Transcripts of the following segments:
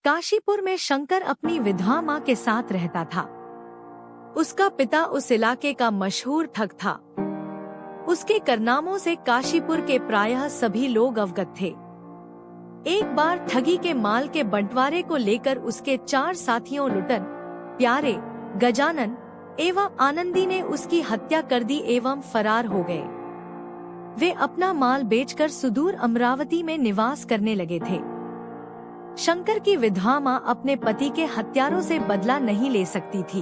काशीपुर में शंकर अपनी विधवा माँ के साथ रहता था। उसका पिता उस इलाके का मशहूर ठग था। उसके कारनामों से काशीपुर के प्रायः सभी लोग अवगत थे। एक बार ठगी के माल के बंटवारे को लेकर उसके 4 साथियों लुटन, प्यारे, गजानन एवं आनंदी ने उसकी हत्या कर दी एवं फरार हो गए। वे अपना माल बेचकर सुदूर अमरावती में निवास करने लगे थे। शंकर की विधवा माँ अपने पति के हत्यारों से बदला नहीं ले सकती थी,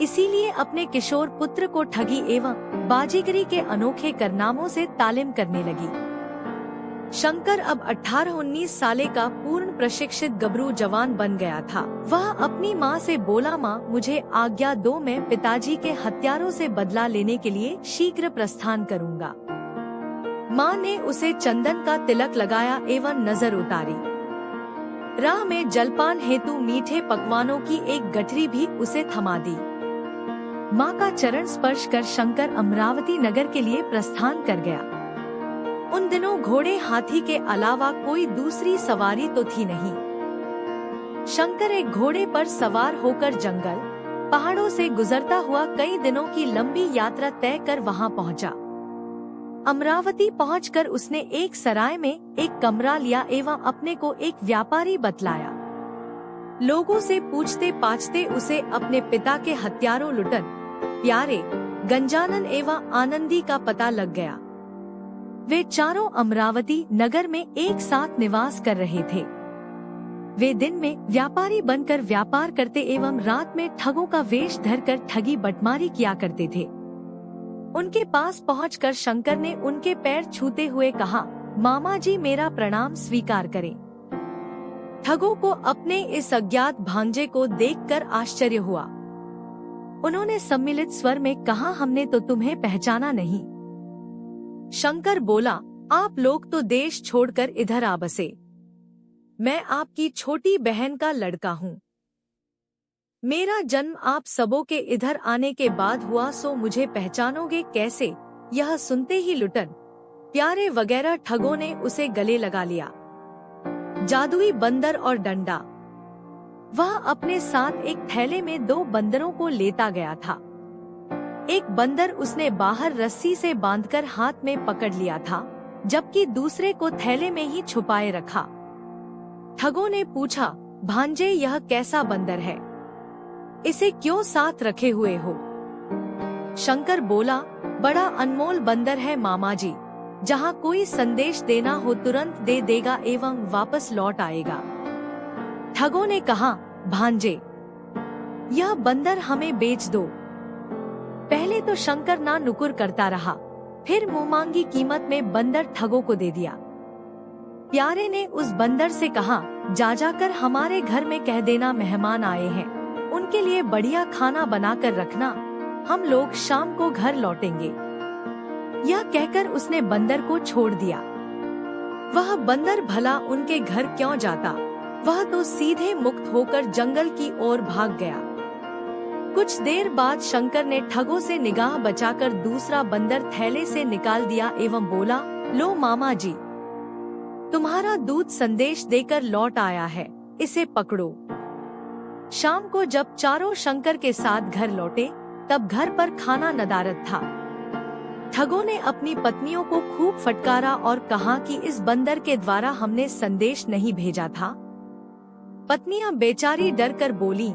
इसीलिए अपने किशोर पुत्र को ठगी एवं बाजीगरी के अनोखे कारनामों से तालीम करने लगी। शंकर अब 18-19 साल का पूर्ण प्रशिक्षित गबरू जवान बन गया था। वह अपनी माँ से बोला, माँ मुझे आज्ञा दो, मैं पिताजी के हत्यारों से बदला लेने के लिए शीघ्र प्रस्थान करूँगा। माँ ने उसे चंदन का तिलक लगाया एवं नजर उतारी। राह में जलपान हेतु मीठे पकवानों की एक गठरी भी उसे थमा दी। माँ का चरण स्पर्श कर शंकर अमरावती नगर के लिए प्रस्थान कर गया। उन दिनों घोड़े हाथी के अलावा कोई दूसरी सवारी तो थी नहीं। शंकर एक घोड़े पर सवार होकर जंगल, पहाड़ों से गुजरता हुआ कई दिनों की लंबी यात्रा तय कर वहां पहुंचा। अमरावती पहुंचकर उसने एक सराय में एक कमरा लिया एवं अपने को एक व्यापारी बतलाया। लोगों से पूछते पाछते उसे अपने पिता के हत्यारों लुटन, प्यारे, गंजानन एवं आनंदी का पता लग गया। वे चारों अमरावती नगर में एक साथ निवास कर रहे थे। वे दिन में व्यापारी बनकर व्यापार करते एवं रात में ठगों का वेश धरकर ठगी बटमारी किया करते थे। उनके पास पहुंचकर शंकर ने उनके पैर छूते हुए कहा, मामा जी मेरा प्रणाम स्वीकार करें। ठगों को अपने इस अज्ञात भांजे को देखकर आश्चर्य हुआ। उन्होंने सम्मिलित स्वर में कहा, हमने तो तुम्हें पहचाना नहीं। शंकर बोला, आप लोग तो देश छोड़कर इधर आ बसे। मैं आपकी छोटी बहन का लड़का हूँ। मेरा जन्म आप सबों के इधर आने के बाद हुआ, सो मुझे पहचानोगे कैसे? यह सुनते ही लुटन, प्यारे वगैरह ठगों ने उसे गले लगा लिया। जादुई बंदर और डंडा। वह अपने साथ एक थैले में 2 बंदरों को लेता गया था। एक बंदर उसने बाहर रस्सी से बांधकर हाथ में पकड़ लिया था, जबकि दूसरे को थैले में ही छुपाए रखा। ठगों ने पूछा, भांजे यह कैसा बंदर है? इसे क्यों साथ रखे हुए हो? शंकर बोला, बड़ा अनमोल बंदर है मामा जी, जहाँ कोई संदेश देना हो तुरंत दे देगा एवं वापस लौट आएगा। ठगों ने कहा, भांजे यह बंदर हमें बेच दो। पहले तो शंकर ना नुकुर करता रहा, फिर मुंह मांगी कीमत में बंदर ठगों को दे दिया। प्यारे ने उस बंदर से कहा, जा जाकर हमारे घर में कह देना मेहमान आए हैं, उनके लिए बढ़िया खाना बनाकर रखना, हम लोग शाम को घर लौटेंगे। यह कहकर उसने बंदर को छोड़ दिया। वह बंदर भला उनके घर क्यों जाता? वह तो सीधे मुक्त होकर जंगल की ओर भाग गया। कुछ देर बाद शंकर ने ठगों से निगाह बचाकर दूसरा बंदर थैले से निकाल दिया एवं बोला, लो मामा जी, तुम्हारा दूत संदेश देकर लौट आया है, इसे पकड़ो। शाम को जब चारों शंकर के साथ घर लौटे, तब घर पर खाना नदारद था। ठगों ने अपनी पत्नियों को खूब फटकारा और कहा कि इस बंदर के द्वारा हमने संदेश नहीं भेजा था। पत्नियां बेचारी डर कर बोली,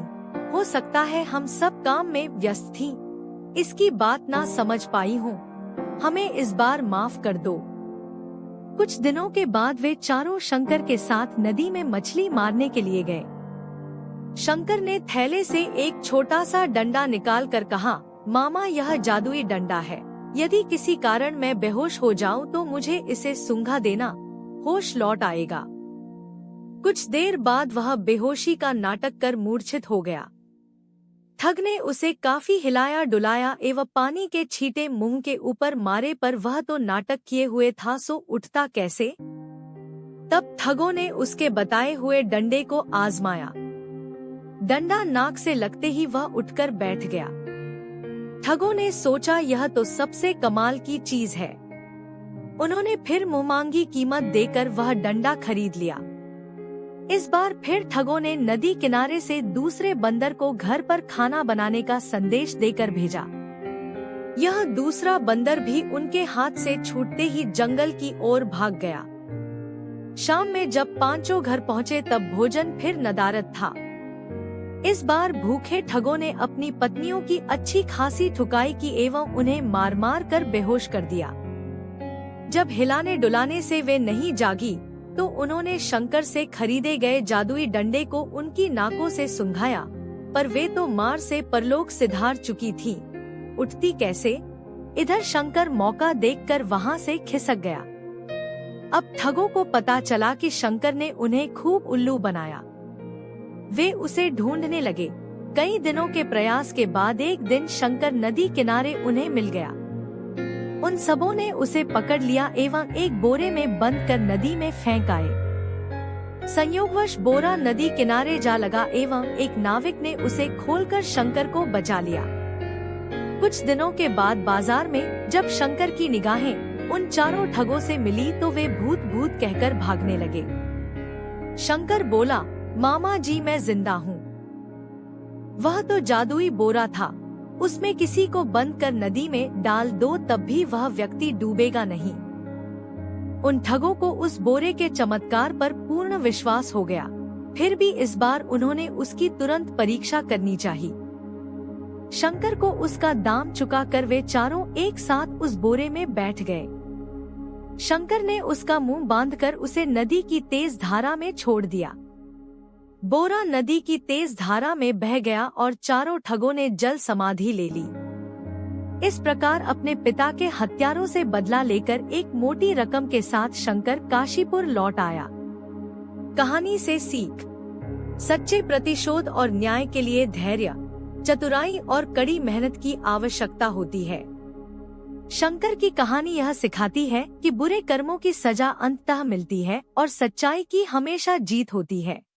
हो सकता है हम सब काम में व्यस्त थीं, इसकी बात ना समझ पाई हूँ, हमें इस बार माफ कर दो। कुछ दिनों के बाद वे चारों शंकर के साथ नदी में मछली मारने के लिए गए। शंकर ने थैले से एक छोटा सा डंडा निकाल कर कहा, मामा यह जादुई डंडा है, यदि किसी कारण मैं बेहोश हो जाऊं तो मुझे इसे सूंघा देना, होश लौट आएगा। कुछ देर बाद वह बेहोशी का नाटक कर मूर्छित हो गया। ठग ने उसे काफी हिलाया डुलाया एवं पानी के छींटे मुंह के ऊपर मारे, पर वह तो नाटक किए हुए था, सो उठता कैसे? तब ठगों ने उसके बताए हुए डंडे को आजमाया। डंडा नाक से लगते ही वह उठकर बैठ गया। ठगों ने सोचा, यह तो सबसे कमाल की चीज है। उन्होंने फिर मुंहमांगी कीमत देकर वह डंडा खरीद लिया। इस बार फिर ठगों ने नदी किनारे से दूसरे बंदर को घर पर खाना बनाने का संदेश देकर भेजा। यह दूसरा बंदर भी उनके हाथ से छूटते ही जंगल की ओर भाग गया। शाम में जब पांचों घर पहुँचे तब भोजन फिर नदारद था। इस बार भूखे ठगों ने अपनी पत्नियों की अच्छी खासी ठुकाई की एवं उन्हें मार मार कर बेहोश कर दिया। जब हिलाने डुलाने से वे नहीं जागी तो उन्होंने शंकर से खरीदे गए जादुई डंडे को उनकी नाकों से सुंघाया, पर वे तो मार से परलोक सिधार चुकी थी, उठती कैसे। इधर शंकर मौका देखकर वहां से खिसक गया। अब ठगों को पता चला कि शंकर ने उन्हें खूब उल्लू बनाया। वे उसे ढूंढने लगे। कई दिनों के प्रयास के बाद एक दिन शंकर नदी किनारे उन्हें मिल गया। उन सबों ने उसे पकड़ लिया एवं एक बोरे में बंद कर नदी में फेंक आए। संयोगवश बोरा नदी किनारे जा लगा एवं एक नाविक ने उसे खोलकर शंकर को बचा लिया। कुछ दिनों के बाद बाजार में जब शंकर की निगाहें उन चारों ठगों से मिली तो वे भूत भूत कहकर भागने लगे। शंकर बोला, मामा जी मैं जिंदा हूँ। वह तो जादुई बोरा था, उसमें किसी को बंद कर नदी में डाल दो तब भी वह व्यक्ति डूबेगा नहीं। उन ठगों को उस बोरे के चमत्कार पर पूर्ण विश्वास हो गया। फिर भी इस बार उन्होंने उसकी तुरंत परीक्षा करनी चाहिए। शंकर को उसका दाम चुकाकर वे चारों एक साथ उस बोरे में बैठ गए। शंकर ने उसका मुंह बांधकर उसे नदी की तेज धारा में छोड़ दिया। बोरा नदी की तेज धारा में बह गया और चारों ठगों ने जल समाधि ले ली। इस प्रकार अपने पिता के हत्यारों से बदला लेकर एक मोटी रकम के साथ शंकर काशीपुर लौट आया। कहानी से सीख। सच्चे प्रतिशोध और न्याय के लिए धैर्य, चतुराई और कड़ी मेहनत की आवश्यकता होती है। शंकर की कहानी यह सिखाती है कि बुरे कर्मों की सजा अंततः मिलती है और सच्चाई की हमेशा जीत होती है।